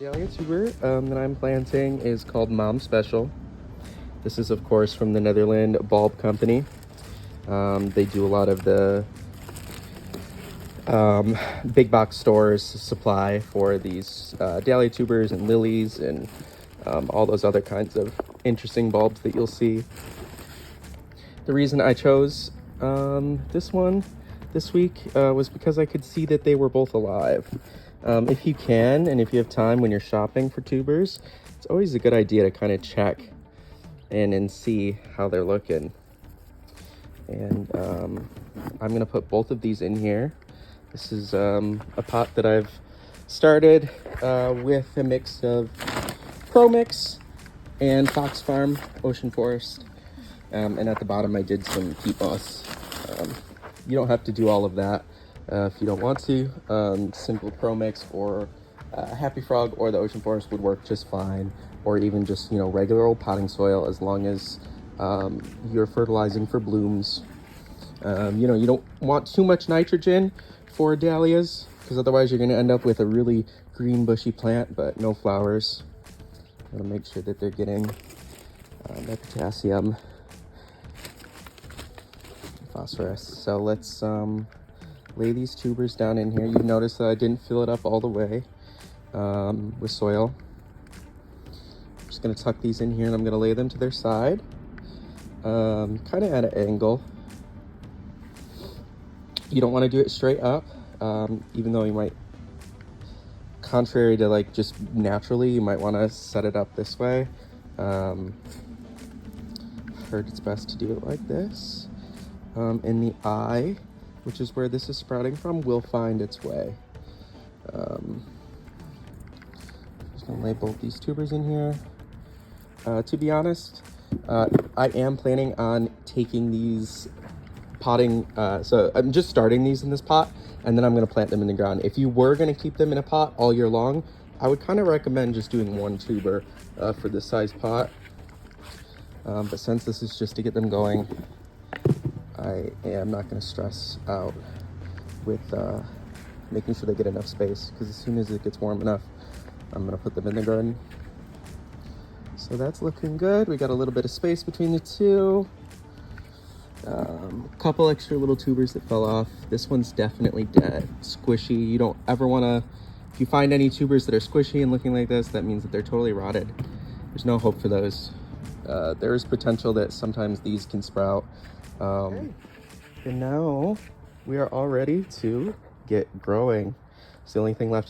Dahlia tuber that I'm planting is called Mom Special. This is, of course, from the Netherlands bulb company. They do a lot of the big box stores supply for these dahlia tubers and lilies and all those other kinds of interesting bulbs that you'll see. The reason I chose this one this week was because I could see that they were both alive. If you can, and if you have time when you're shopping for tubers, it's always a good idea to kind of check and see how they're looking. And I'm gonna put both of these in here. This is a pot that I've started with a mix of Pro Mix and Fox Farm Ocean Forest. And at the bottom I did some peat moss. You don't have to do all of that if you don't want to. Simple Pro Mix or Happy Frog or the Ocean Forest would work just fine, or even just, you know, regular old potting soil, as long as you're fertilizing for blooms. You know, you don't want too much nitrogen for dahlias, because otherwise you're going to end up with a really green bushy plant but no flowers. I'm going to make sure that they're getting their potassium, phosphorus. So let's lay these tubers down in here. You notice that I didn't fill it up all the way with soil. I'm just going to tuck these in here and I'm going to lay them to their side, kind of at an angle. You don't want to do it straight up, even though you might, contrary to like just naturally, you might want to set it up this way. I've heard it's best to do it like this. In the eye, which is where this is sprouting from, will find its way. Just gonna lay both these tubers in here. To be honest, I am planning on taking these potting, so I'm just starting these in this pot, and then I'm going to plant them in the ground. If you were going to keep them in a pot all year long, I would kind of recommend just doing one tuber for this size pot. But since this is just to get them going, I am not going to stress out with making sure they get enough space, because as soon as it gets warm enough, I'm going to put them in the garden. So that's looking good. We got a little bit of space between the two. Couple extra little tubers that fell off. This one's definitely dead, squishy. You don't ever want to, if you find any tubers that are squishy and looking like this, that means that they're totally rotted. There's no hope for those. There is potential that sometimes these can sprout. And now we are all ready to get growing. It's the only thing left to do.